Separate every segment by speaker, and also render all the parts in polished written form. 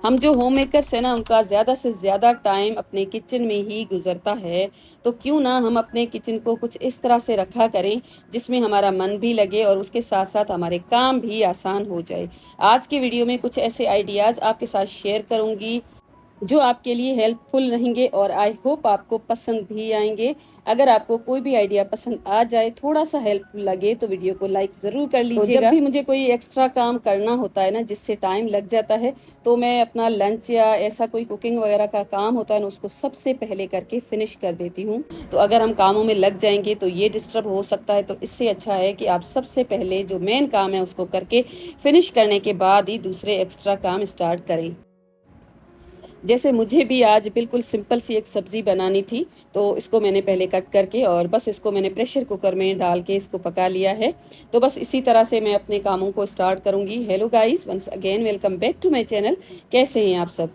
Speaker 1: हम जो home makers है ना, उनका ज़्यादा से ज़्यादा टाइम अपने किचन में ही गुजरता है। तो क्यों ना हम अपने किचन को कुछ इस तरह से रखा करें जिसमें हमारा मन भी लगे और उसके साथ साथ हमारे काम भी आसान हो जाए। आज के वीडियो में कुछ ऐसे आइडियाज़ आपके साथ शेयर करूंगी जो आपके लिए हेल्पफुल रहेंगे और आई होप आपको पसंद भी आएंगे। अगर आपको कोई भी आइडिया पसंद आ जाए, थोड़ा सा हेल्प लगे, तो वीडियो को लाइक ज़रूर कर लीजिएगा। तो जब भी मुझे कोई एक्स्ट्रा काम करना होता है ना, जिससे टाइम लग जाता है, तो मैं अपना लंच या ऐसा कोई कुकिंग वगैरह का काम होता है ना, उसको सबसे पहले करके फिनिश कर देती हूँ। तो अगर हम कामों में लग जाएंगे तो ये डिस्टर्ब हो सकता है। तो इससे अच्छा है कि आप सबसे पहले जो मेन काम है उसको करके फिनिश करने के बाद ही दूसरे एक्स्ट्रा काम स्टार्ट करें। जैसे मुझे भी आज बिल्कुल सिंपल सी एक सब्जी बनानी थी, तो इसको मैंने पहले कट करके और बस इसको मैंने प्रेशर कुकर में डाल के इसको पका लिया है। तो बस इसी तरह से मैं अपने कामों को स्टार्ट करूंगी। Hello guys, once again welcome back to my channel. कैसे हैं आप सब?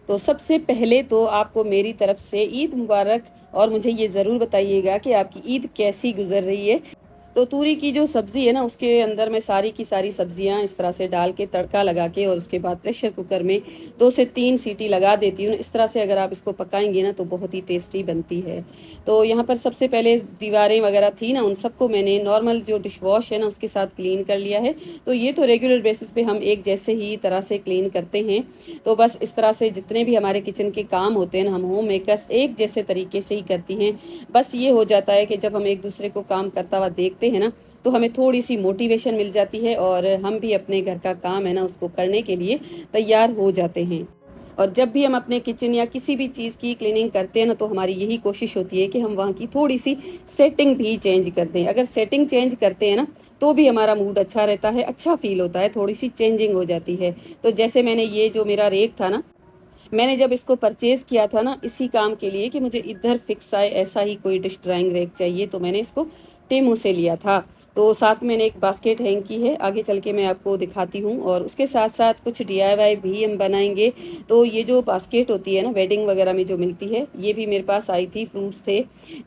Speaker 1: तो सबसे पहले तो आपको मेरी तरफ से ईद मुबारक। और मुझे ये ज़रूर बताइएगा कि आपकी ईद कैसी गुजर रही है। तो तूरी की जो सब्ज़ी है ना, उसके अंदर मैं सारी की सारी सब्जियां इस तरह से डाल के तड़का लगा के और उसके बाद प्रेशर कुकर में 2 से 3 सीटी लगा देती हूँ। इस तरह से अगर आप इसको पकाएंगे ना, तो बहुत ही टेस्टी बनती है। तो यहाँ पर सबसे पहले दीवारें वगैरह थी ना, उन सबको मैंने नॉर्मल जो डिश वॉश है ना, उसके साथ क्लीन कर लिया है। तो ये तो रेगुलर बेसिस पे हम एक जैसे ही तरह से क्लीन करते हैं। तो बस इस तरह से जितने भी हमारे किचन के काम होते हैं ना, हम होम मेकर्स एक जैसे तरीके से ही करती हैं। बस ये हो जाता है कि जब हम एक दूसरे को काम करता हुआ देखते हैं ना, तो हमें थोड़ी सी मोटिवेशन मिल जाती है और हम भी अपने घर का काम है ना, उसको करने के लिए तैयार हो जाते हैं। और जब भी हम अपने किचन या किसी भी चीज़ की क्लीनिंग करते हैं ना, तो हमारी यही कोशिश होती है कि हम वहाँ की थोड़ी सी सेटिंग भी चेंज कर दें। अगर सेटिंग चेंज करते हैं ना, तो भी हमारा मूड अच्छा रहता है, अच्छा फील होता है, थोड़ी सी चेंजिंग हो जाती है। तो जैसे मैंने ये जो मेरा रेक था ना, मैंने जब इसको परचेज किया था ना, इसी काम के लिए कि मुझे इधर फिक्स आए ऐसा ही कोई डिश ड्राइंग रैक चाहिए, तो मैंने इसको टेमू से लिया था। तो साथ में मैंने एक बास्केट हैंग की है, आगे चल के मैं आपको दिखाती हूँ। और उसके साथ साथ कुछ डीआईवाई भी हम बनाएंगे। तो ये जो बास्केट होती है ना, वेडिंग वगैरह में जो मिलती है, ये भी मेरे पास आई थी, फ्रूट्स थे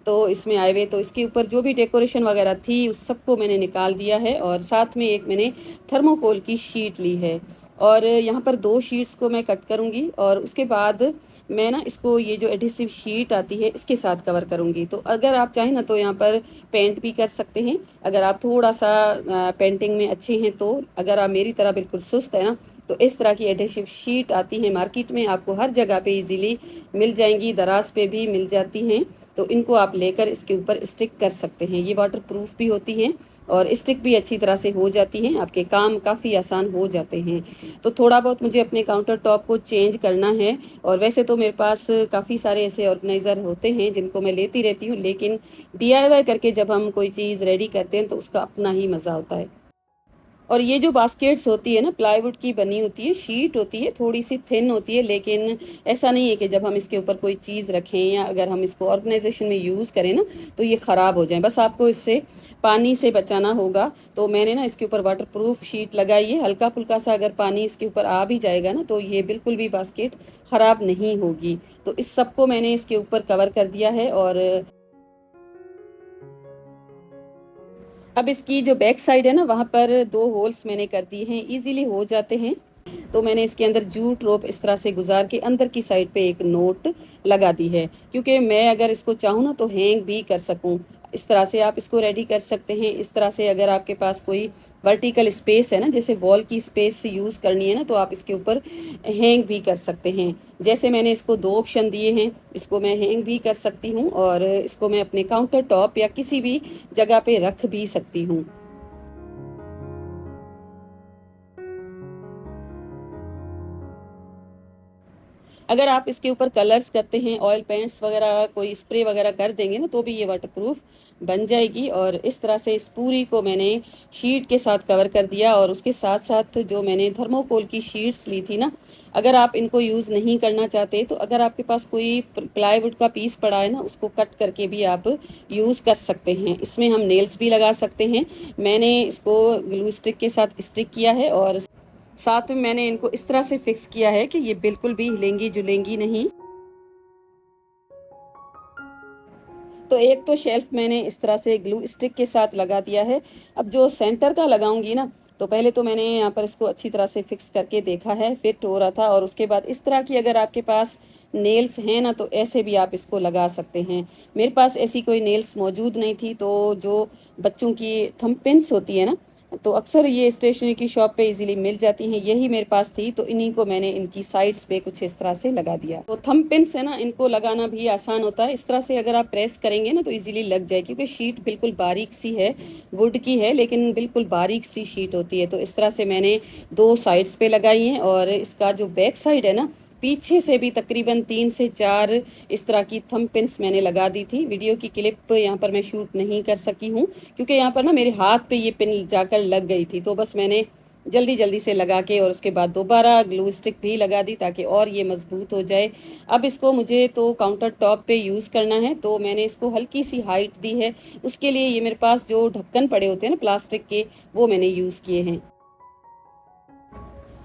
Speaker 1: तो इसमें आए हुए। तो इसके ऊपर जो भी डेकोरेशन वगैरह थी, उस सबको मैंने निकाल दिया है। और साथ में एक मैंने थर्मोकोल की शीट ली है। और यहाँ पर 2 शीट्स को मैं कट करूँगी और उसके बाद मैं ना इसको, ये जो एडिसिव शीट आती है, इसके साथ कवर करूँगी। तो अगर आप चाहें ना, तो यहाँ पर पेंट भी कर सकते हैं, अगर आप थोड़ा सा पेंटिंग में अच्छे हैं तो। अगर आप मेरी तरह बिल्कुल सुस्त है ना, तो इस तरह की एडिसिव शीट आती है मार्केट में, आपको हर जगह पे इजीली मिल जाएंगी, दराज पे भी मिल जाती हैं। तो इनको आप लेकर इसके ऊपर स्टिक कर सकते हैं। ये वाटर प्रूफ भी होती हैं और स्टिक भी अच्छी तरह से हो जाती हैं, आपके काम काफ़ी आसान हो जाते हैं। तो थोड़ा बहुत मुझे अपने काउंटर टॉप को चेंज करना है। और वैसे तो मेरे पास काफ़ी सारे ऐसे ऑर्गेनाइज़र होते हैं जिनको मैं लेती रहती हूँ, लेकिन डीआईवाई करके जब हम कोई चीज़ रेडी करते हैं तो उसका अपना ही मज़ा होता है। और ये जो बास्केट्स होती है ना, प्लाईवुड की बनी होती है, शीट होती है, थोड़ी सी थिन होती है, लेकिन ऐसा नहीं है कि जब हम इसके ऊपर कोई चीज़ रखें या अगर हम इसको ऑर्गेनाइजेशन में यूज़ करें ना, तो ये ख़राब हो जाए। बस आपको इससे पानी से बचाना होगा। तो मैंने ना इसके ऊपर वाटर प्रूफ शीट लगाई है। हल्का फुल्का सा अगर पानी इसके ऊपर आ भी जाएगा ना, तो ये बिल्कुल भी बास्केट ख़राब नहीं होगी। तो इस सबको मैंने इसके ऊपर कवर कर दिया है। और अब इसकी जो बैक साइड है ना, वहाँ पर 2 होल्स मैंने कर दिए हैं, इजीली हो जाते हैं। तो मैंने इसके अंदर जूट रोप इस तरह से गुजार के अंदर की साइड पे एक नोट लगा दी है, क्योंकि मैं अगर इसको चाहूँ ना, तो हैंग भी कर सकूँ। इस तरह से आप इसको रेडी कर सकते हैं। इस तरह से अगर आपके पास कोई वर्टिकल स्पेस है ना, जैसे वॉल की स्पेस यूज़ करनी है ना, तो आप इसके ऊपर हैंग भी कर सकते हैं। जैसे मैंने इसको 2 ऑप्शन दिए हैं, इसको मैं हैंग भी कर सकती हूँ और इसको मैं अपने काउंटर टॉप या किसी भी जगह पे रख भी सकती हूँ। अगर आप इसके ऊपर कलर्स करते हैं, ऑयल पेंट्स वगैरह कोई स्प्रे वगैरह कर देंगे ना, तो भी ये वाटरप्रूफ बन जाएगी। और इस तरह से इस पूरी को मैंने शीट के साथ कवर कर दिया। और उसके साथ साथ जो मैंने थर्मोकोल की शीट्स ली थी ना, अगर आप इनको यूज़ नहीं करना चाहते, तो अगर आपके पास कोई प्लाईवुड का पीस पड़ा है ना, उसको कट करके भी आप यूज़ कर सकते हैं। इसमें हम नेल्स भी लगा सकते हैं। मैंने इसको ग्लू स्टिक के साथ स्टिक किया है और साथ में मैंने इनको इस तरह से फिक्स किया है कि ये बिल्कुल भी हिलेंगी जुलेंगी नहीं। तो एक तो शेल्फ मैंने इस तरह से ग्लू स्टिक के साथ लगा दिया है। अब जो सेंटर का लगाऊंगी ना, तो पहले तो मैंने यहाँ पर इसको अच्छी तरह से फिक्स करके देखा है, फिट हो रहा था। और उसके बाद इस तरह की अगर आपके पास नेल्स हैं ना, तो ऐसे भी आप इसको लगा सकते हैं। मेरे पास ऐसी कोई नेल्स मौजूद नहीं थी, तो जो बच्चों की थंब पिन्स होती है ना, तो अक्सर ये स्टेशनरी की शॉप पे इजीली मिल जाती हैं, यही मेरे पास थी। तो इन्हीं को मैंने इनकी साइड्स पे कुछ इस तरह से लगा दिया। तो थंब पिन्स है ना, इनको लगाना भी आसान होता है। इस तरह से अगर आप प्रेस करेंगे ना तो इजीली लग जाए, क्योंकि शीट बिल्कुल बारीक सी है, वुड की है लेकिन बिल्कुल बारीक सी शीट होती है। तो इस तरह से मैंने 2 साइड्स पे लगाई हैं। और इसका जो बैक साइड है ना, पीछे से भी तकरीबन 3 से 4 इस तरह की थंब पिन्स मैंने लगा दी थी। वीडियो की क्लिप यहाँ पर मैं शूट नहीं कर सकी हूँ, क्योंकि यहाँ पर ना मेरे हाथ पे ये पिन जाकर लग गई थी। तो बस मैंने जल्दी जल्दी से लगा के और उसके बाद दोबारा ग्लू स्टिक भी लगा दी, ताकि और ये मजबूत हो जाए। अब इसको मुझे तो काउंटर टॉप पे यूज़ करना है, तो मैंने इसको हल्की सी हाइट दी है। उसके लिए ये मेरे पास जो ढक्कन पड़े होते हैं ना प्लास्टिक के, वो मैंने यूज़ किए हैं।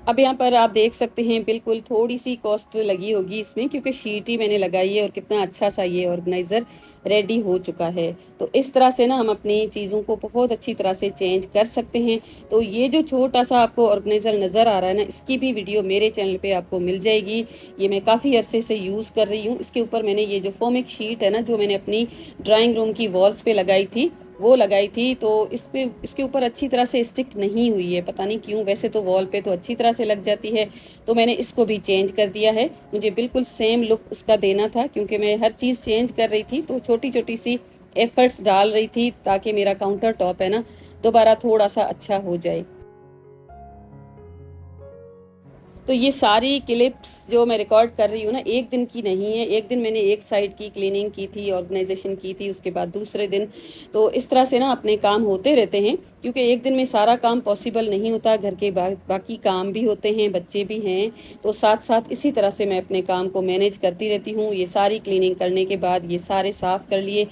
Speaker 1: अब यहाँ पर आप देख सकते हैं बिल्कुल थोड़ी सी कॉस्ट लगी होगी इसमें, क्योंकि शीट ही मैंने लगाई है। और कितना अच्छा सा ये ऑर्गेनाइज़र रेडी हो चुका है। तो इस तरह से ना हम अपनी चीज़ों को बहुत अच्छी तरह से चेंज कर सकते हैं। तो ये जो छोटा सा आपको ऑर्गेनाइज़र नज़र आ रहा है ना, इसकी भी वीडियो मेरे चैनल पे आपको मिल जाएगी। ये मैं काफ़ी अरसे से यूज़ कर रही हूँ। इसके ऊपर मैंने ये जो फोमिक शीट है ना, जो मैंने अपनी ड्राइंग रूम की वॉल्स पे लगाई थी, वो लगाई थी। तो इस पे इसके ऊपर अच्छी तरह से स्टिक नहीं हुई है, पता नहीं क्यों। वैसे तो वॉल पे तो अच्छी तरह से लग जाती है। तो मैंने इसको भी चेंज कर दिया है। मुझे बिल्कुल सेम लुक उसका देना था, क्योंकि मैं हर चीज़ चेंज कर रही थी, तो छोटी छोटी सी एफर्ट्स डाल रही थी, ताकि मेरा काउंटर टॉप है ना दोबारा थोड़ा सा अच्छा हो जाए। तो ये सारी क्लिप्स जो मैं रिकॉर्ड कर रही हूँ ना, एक दिन की नहीं है। एक दिन मैंने एक साइड की क्लीनिंग की थी, ऑर्गेनाइजेशन की थी, उसके बाद दूसरे दिन। तो इस तरह से ना अपने काम होते रहते हैं, क्योंकि एक दिन में सारा काम पॉसिबल नहीं होता। घर के बाकी काम भी होते हैं, बच्चे भी हैं। तो साथ साथ इसी तरह से मैं अपने काम को मैनेज करती रहती हूँ। ये सारी क्लीनिंग करने के बाद ये सारे साफ कर लिए।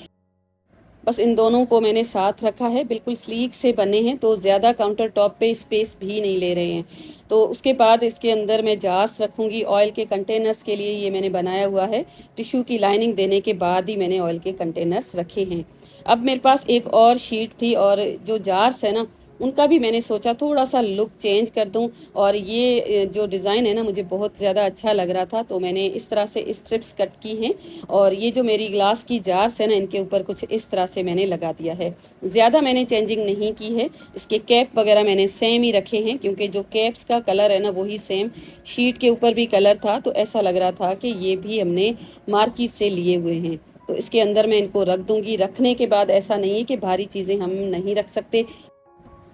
Speaker 1: बस इन दोनों को मैंने साथ रखा है, बिल्कुल स्लीक से बने हैं, तो ज़्यादा काउंटर टॉप पे स्पेस भी नहीं ले रहे हैं। तो उसके बाद इसके अंदर मैं जार्स रखूंगी ऑयल के कंटेनर्स के लिए। ये मैंने बनाया हुआ है, टिश्यू की लाइनिंग देने के बाद ही मैंने ऑयल के कंटेनर्स रखे हैं। अब मेरे पास एक और शीट थी, और जो जार्स है ना, उनका भी मैंने सोचा थोड़ा सा लुक चेंज कर दूं। और ये जो डिज़ाइन है ना, मुझे बहुत ज़्यादा अच्छा लग रहा था, तो मैंने इस तरह से स्ट्रिप्स कट की हैं। और ये जो मेरी ग्लास की जार्स है ना, इनके ऊपर कुछ इस तरह से मैंने लगा दिया है। ज़्यादा मैंने चेंजिंग नहीं की है। इसके कैप वगैरह मैंने सेम ही रखे हैं, क्योंकि जो कैप्स का कलर है ना, वही सेम शीट के ऊपर भी कलर था। तो ऐसा लग रहा था कि ये भी हमने मार्केट से लिए हुए हैं। तो इसके अंदर मैं इनको रख दूंगी। रखने के बाद ऐसा नहीं है कि भारी चीज़ें हम नहीं रख सकते।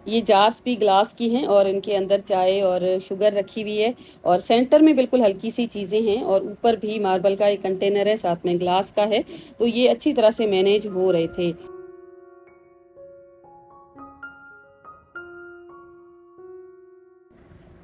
Speaker 1: ये जार्स भी ग्लास की हैं, और इनके अंदर चाय और शुगर रखी हुई है। और सेंटर में बिल्कुल हल्की सी चीज़ें हैं, और ऊपर भी मार्बल का एक कंटेनर है, साथ में ग्लास का है। तो ये अच्छी तरह से मैनेज हो रहे थे।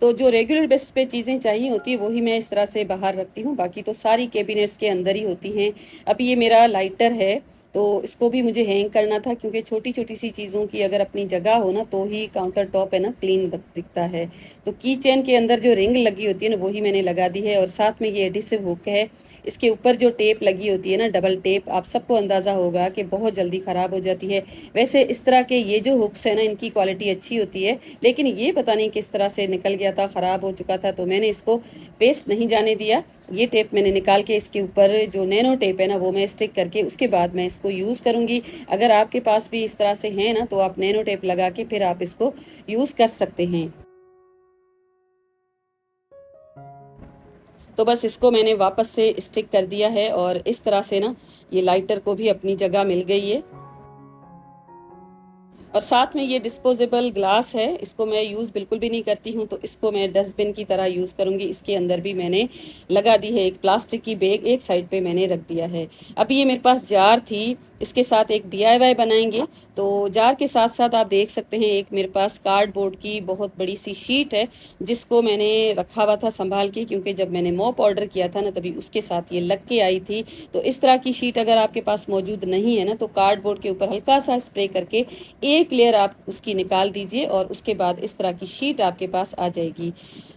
Speaker 1: तो जो रेगुलर बेसिस पे चीज़ें चाहिए होती है, वही मैं इस तरह से बाहर रखती हूँ। बाकी तो सारी कैबिनेट्स के अंदर ही होती हैं। अब ये मेरा लाइटर है, तो इसको भी मुझे हैंग करना था, क्योंकि छोटी छोटी सी चीज़ों की अगर अपनी जगह हो ना, तो ही काउंटर टॉप है ना क्लीन दिखता है। तो की चेन के अंदर जो रिंग लगी होती है ना, वही मैंने लगा दी है। और साथ में ये एडिसिव हुक है। इसके ऊपर जो टेप लगी होती है ना, डबल टेप, आप सबको अंदाज़ा होगा कि बहुत जल्दी ख़राब हो जाती है। वैसे इस तरह के ये जो हुक्स है ना, इनकी क्वालिटी अच्छी होती है, लेकिन ये पता नहीं किस तरह से निकल गया था, ख़राब हो चुका था। तो मैंने इसको वेस्ट नहीं जाने दिया। ये टेप मैंने निकाल के इसके ऊपर जो नैनो टेप है ना, वो मैं स्टिक करके उसके बाद मैं इसको यूज़ करूँगी। अगर आपके पास भी इस तरह से है ना, तो आप नैनो टेप लगा के फिर आप इसको यूज़ कर सकते हैं। तो बस इसको मैंने वापस से स्टिक कर दिया है, और इस तरह से ना ये लाइटर को भी अपनी जगह मिल गई है। और साथ में ये डिस्पोजेबल ग्लास है, इसको मैं यूज़ बिल्कुल भी नहीं करती हूँ, तो इसको मैं डस्टबिन की तरह यूज़ करूँगी। इसके अंदर भी मैंने लगा दी है एक प्लास्टिक की बैग, एक साइड पे मैंने रख दिया है। अब ये मेरे पास जार थी, इसके साथ एक DIY बनाएंगे। तो जार के साथ साथ आप देख सकते हैं, एक मेरे पास कार्डबोर्ड की बहुत बड़ी सी शीट है, जिसको मैंने रखा हुआ था संभाल के, क्योंकि जब मैंने मॉप ऑर्डर किया था ना, तभी उसके साथ ये लग के आई थी। तो इस तरह की शीट अगर आपके पास मौजूद नहीं है ना, तो कार्डबोर्ड के ऊपर हल्का सा स्प्रे करके एक लेयर आप उसकी निकाल दीजिए, और उसके बाद इस तरह की शीट आपके पास आ जाएगी।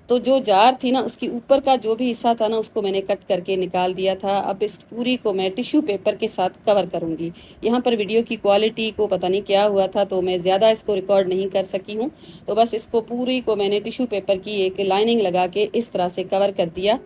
Speaker 1: तो जो जार थी ना, उसके ऊपर का जो भी हिस्सा था ना, उसको मैंने कट करके निकाल दिया था। अब इस पूरी को मैं टिश्यू पेपर के साथ कवर करूंगी। दूंगी। यहाँ पर वीडियो की क्वालिटी को पता नहीं क्या हुआ था, तो मैं ज़्यादा इसको रिकॉर्ड नहीं कर सकी हूँ। तो बस इसको पूरी को मैंने टिश्यू पेपर की एक लाइनिंग लगा के इस तरह से कवर कर दिया।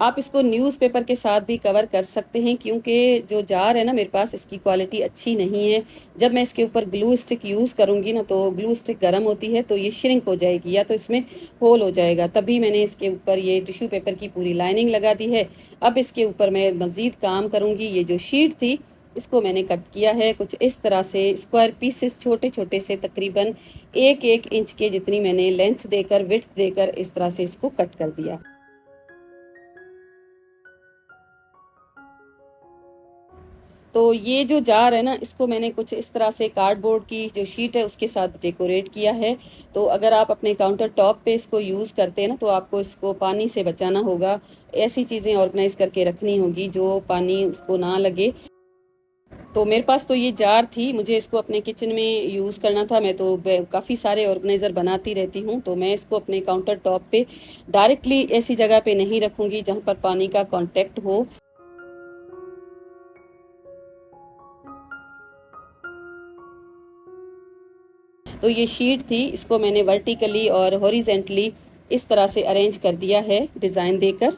Speaker 1: आप इसको न्यूज़पेपर के साथ भी कवर कर सकते हैं, क्योंकि जो जार है ना मेरे पास, इसकी क्वालिटी अच्छी नहीं है। जब मैं इसके ऊपर ग्लू स्टिक यूज़ करूँगी ना, तो ग्लू स्टिक गर्म होती है तो ये श्रिंक हो जाएगी या तो इसमें होल हो जाएगा। तभी मैंने इसके ऊपर ये टिश्यू पेपर की पूरी लाइनिंग लगा दी है। अब इसके ऊपर मैं मज़ीद काम करूँगी। ये जो शीट थी इसको मैंने कट किया है कुछ इस तरह से स्क्वायर पीसेस, छोटे छोटे से, तकरीबन 1-1 इंच के जितनी मैंने लेंथ देकर, विड्थ देकर इस तरह से इसको कट कर दिया। तो ये जो जार है ना, इसको मैंने कुछ इस तरह से कार्डबोर्ड की जो शीट है उसके साथ डेकोरेट किया है। तो अगर आप अपने काउंटर टॉप पे इसको यूज़ करते हैं ना, तो आपको इसको पानी से बचाना होगा। ऐसी चीज़ें ऑर्गेनाइज करके रखनी होगी जो पानी उसको ना लगे। तो मेरे पास तो ये जार थी, मुझे इसको अपने किचन में यूज़ करना था। मैं तो काफ़ी सारे ऑर्गेनाइज़र बनाती रहती हूँ, तो मैं इसको अपने काउंटर टॉप पे डायरेक्टली ऐसी जगह पे नहीं रखूँगी जहाँ पर पानी का कांटेक्ट हो। तो ये शीट थी, इसको मैंने वर्टिकली और हॉरिजेंटली इस तरह से अरेंज कर दिया है डिज़ाइन देकर।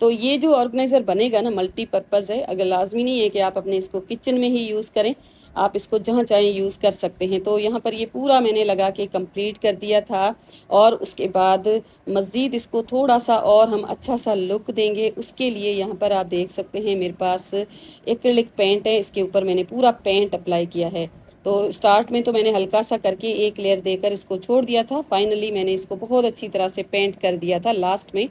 Speaker 1: तो ये जो ऑर्गेनाइजर बनेगा ना, मल्टीपर्पज़ है। अगर लाजमी नहीं है कि आप अपने इसको किचन में ही यूज़ करें, आप इसको जहाँ चाहें यूज़ कर सकते हैं। तो यहाँ पर ये पूरा मैंने लगा के कंप्लीट कर दिया था। और उसके बाद मज़ीद इसको थोड़ा सा और हम अच्छा सा लुक देंगे, उसके लिए यहाँ पर आप देख सकते हैं मेरे पास एक्रिलिक पेंट है। इसके ऊपर मैंने पूरा पेंट अप्लाई किया है। तो स्टार्ट में तो मैंने हल्का सा करके एक लेयर देकर इसको छोड़ दिया था, फाइनली मैंने इसको बहुत अच्छी तरह से पेंट कर दिया था लास्ट में।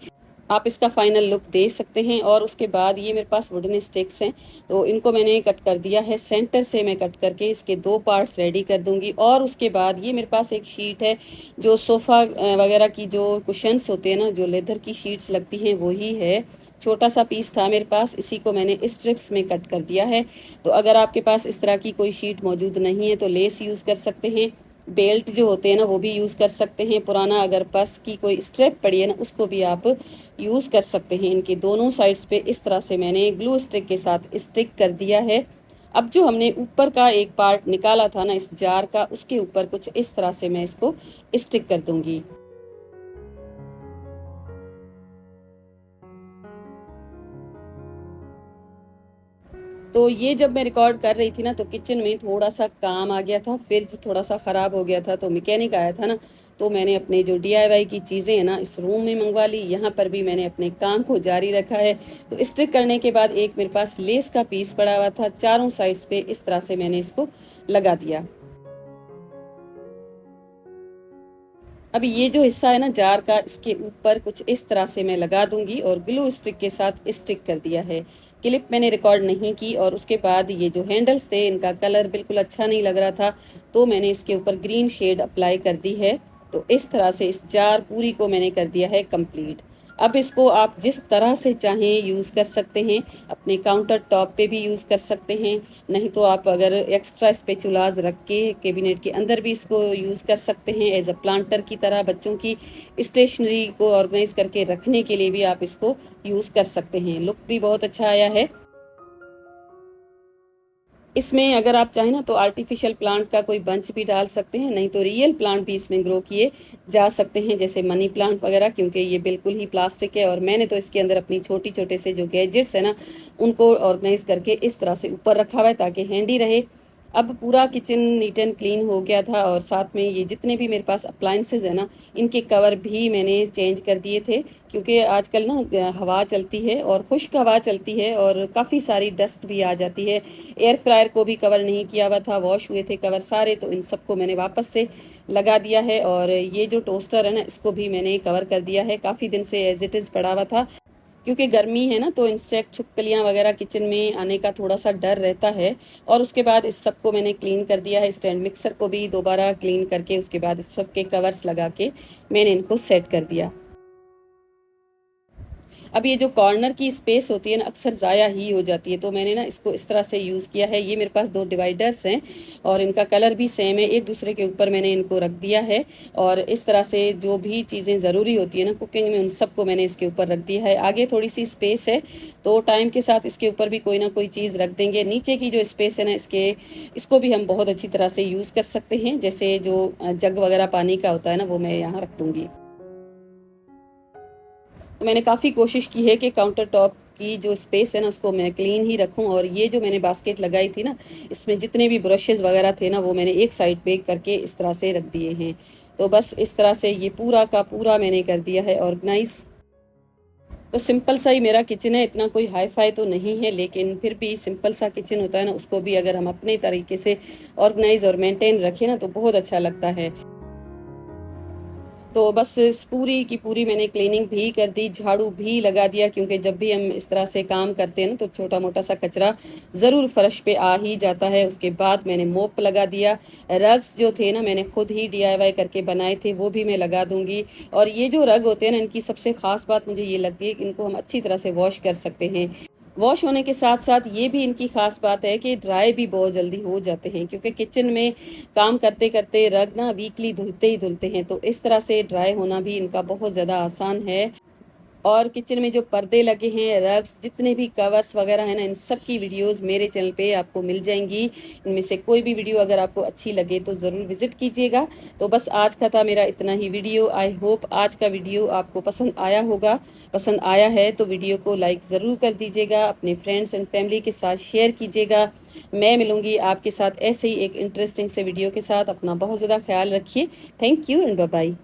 Speaker 1: आप इसका फाइनल लुक दे सकते हैं। और उसके बाद ये मेरे पास वुडन स्टिक्स हैं, तो इनको मैंने कट कर दिया है। सेंटर से मैं कट करके इसके 2 पार्ट्स रेडी कर दूंगी। और उसके बाद ये मेरे पास एक शीट है, जो सोफ़ा वगैरह की जो कुशन्स होते हैं ना, जो लेदर की शीट्स लगती हैं, वही है। छोटा सा पीस था मेरे पास, इसी को मैंने स्ट्रिप्स में कट कर दिया है। तो अगर आपके पास इस तरह की कोई शीट मौजूद नहीं है तो लेस यूज़ कर सकते हैं। बेल्ट जो होते हैं ना, वो भी यूज़ कर सकते हैं। पुराना अगर पर्स की कोई स्ट्रेप पड़ी है ना, उसको भी आप यूज़ कर सकते हैं। इनके दोनों साइड्स पे इस तरह से मैंने ग्लू स्टिक के साथ स्टिक कर दिया है। अब जो हमने ऊपर का एक पार्ट निकाला था ना इस जार का, उसके ऊपर कुछ इस तरह से मैं इसको स्टिक कर दूंगी। तो ये जब मैं रिकॉर्ड कर रही थी ना, तो किचन में थोड़ा सा काम आ गया था। फ्रिज थोड़ा सा ख़राब हो गया था, तो मैकेनिक आया था ना, तो मैंने अपने जो DIY की चीज़ें हैं ना इस रूम में मंगवा ली। यहाँ पर भी मैंने अपने काम को जारी रखा है। तो स्टिक करने के बाद एक मेरे पास लेस का पीस पड़ा हुआ था, चारों साइड्स पे इस तरह से मैंने इसको लगा दिया। अब ये जो हिस्सा है ना जार का, इसके ऊपर कुछ इस तरह से मैं लगा दूंगी और ग्लू स्टिक के साथ स्टिक कर दिया है। क्लिप मैंने रिकॉर्ड नहीं की। और उसके बाद ये जो हैंडल्स थे, इनका कलर बिल्कुल अच्छा नहीं लग रहा था, तो मैंने इसके ऊपर ग्रीन शेड अप्लाई कर दी है। तो इस तरह से इस जार पूरी को मैंने कर दिया है कंप्लीट। अब इसको आप जिस तरह से चाहें यूज़ कर सकते हैं। अपने काउंटर टॉप पे भी यूज़ कर सकते हैं, नहीं तो आप अगर एक्स्ट्रा स्पेचुलाज रख के कैबिनेट के अंदर भी इसको यूज़ कर सकते हैं। एज अ प्लांटर की तरह बच्चों की स्टेशनरी को ऑर्गेनाइज करके रखने के लिए भी आप इसको यूज़ कर सकते हैं। लुक भी बहुत अच्छा आया है। इसमें अगर आप चाहें ना तो आर्टिफिशियल प्लांट का कोई बंच भी डाल सकते हैं, नहीं तो रियल प्लांट भी इसमें ग्रो किए जा सकते हैं, जैसे मनी प्लांट वगैरह। क्योंकि ये बिल्कुल ही प्लास्टिक है और मैंने तो इसके अंदर अपनी छोटी छोटे से जो गैजेट्स है ना, उनको ऑर्गेनाइज करके इस तरह से ऊपर रखा हुआ है ताकि हैंडी रहे। अब पूरा किचन नीट एंड क्लीन हो गया था। और साथ में ये जितने भी मेरे पास अप्लाइंसेज है ना, इनके कवर भी मैंने चेंज कर दिए थे। क्योंकि आजकल ना हवा चलती है और खुश्क हवा चलती है और काफ़ी सारी डस्ट भी आ जाती है। एयर फ्रायर को भी कवर नहीं किया हुआ था, वॉश हुए थे कवर सारे, तो इन सबको मैंने वापस से लगा दिया है। और ये जो टोस्टर है ना, इसको भी मैंने कवर कर दिया है। काफ़ी दिन से एज इट इज़ पड़ा हुआ था, क्योंकि गर्मी है ना, तो इंसेक्ट छिपकलियाँ वगैरह किचन में आने का थोड़ा सा डर रहता है। और उसके बाद इस सब को मैंने क्लीन कर दिया है। स्टैंड मिक्सर को भी दोबारा क्लीन करके उसके बाद इस सब के कवर्स लगा के मैंने इनको सेट कर दिया। अब ये जो कॉर्नर की स्पेस होती है ना, अक्सर ज़ाया ही हो जाती है, तो मैंने ना इसको इस तरह से यूज़ किया है। ये मेरे पास 2 डिवाइडर्स हैं और इनका कलर भी सेम है, एक दूसरे के ऊपर मैंने इनको रख दिया है। और इस तरह से जो भी चीज़ें ज़रूरी होती है ना कुकिंग में, उन सबको मैंने इसके ऊपर रख दिया है। आगे थोड़ी सी स्पेस है, तो टाइम के साथ इसके ऊपर भी कोई ना कोई चीज़ रख देंगे। नीचे की जो स्पेस है ना, इसको भी हम बहुत अच्छी तरह से यूज़ कर सकते हैं। जैसे जो जग वगैरह पानी का होता है ना, वो मैं यहाँ रख दूँगी। तो मैंने काफ़ी कोशिश की है कि काउंटर टॉप की जो स्पेस है ना, उसको मैं क्लीन ही रखूं। और ये जो मैंने बास्केट लगाई थी ना, इसमें जितने भी ब्रशेज़ वगैरह थे ना, वो मैंने एक साइड पे करके इस तरह से रख दिए हैं। तो बस इस तरह से ये पूरा का पूरा मैंने कर दिया है ऑर्गेनाइज। तो सिंपल सा ही मेरा किचन है, इतना कोई हाई फाई तो नहीं है, लेकिन फिर भी सिंपल सा किचन होता है ना, उसको भी अगर हम अपने तरीके से ऑर्गेनाइज और मेंटेन रखें ना, तो बहुत अच्छा लगता है। तो बस इस पूरी की पूरी मैंने क्लीनिंग भी कर दी, झाड़ू भी लगा दिया, क्योंकि जब भी हम इस तरह से काम करते हैं ना, तो छोटा मोटा सा कचरा ज़रूर फर्श पे आ ही जाता है। उसके बाद मैंने मोप लगा दिया। रग्स जो थे ना, मैंने खुद ही DIY करके बनाए थे, वो भी मैं लगा दूंगी। और ये जो रग होते हैं ना, इनकी सबसे खास बात मुझे ये लगती है कि इनको हम अच्छी तरह से वॉश कर सकते हैं। वॉश होने के साथ साथ ये भी इनकी खास बात है कि ड्राई भी बहुत जल्दी हो जाते हैं, क्योंकि किचन में काम करते करते रग ना वीकली धुलते ही धुलते हैं, तो इस तरह से ड्राई होना भी इनका बहुत ज़्यादा आसान है। और किचन में जो पर्दे लगे हैं, रग्स, जितने भी कवर्स वगैरह हैं ना, इन सब की वीडियोस मेरे चैनल पे आपको मिल जाएंगी। इनमें से कोई भी वीडियो अगर आपको अच्छी लगे तो ज़रूर विजिट कीजिएगा। तो बस आज का था मेरा इतना ही वीडियो। आई होप आज का वीडियो आपको पसंद आया होगा। पसंद आया है तो वीडियो को लाइक ज़रूर कर दीजिएगा, अपने फ्रेंड्स एंड फैमिली के साथ शेयर कीजिएगा। मैं मिलूंगी आपके साथ ऐसे ही एक इंटरेस्टिंग से वीडियो के साथ। अपना बहुत ज़्यादा ख्याल रखिए। Thank you and bye bye.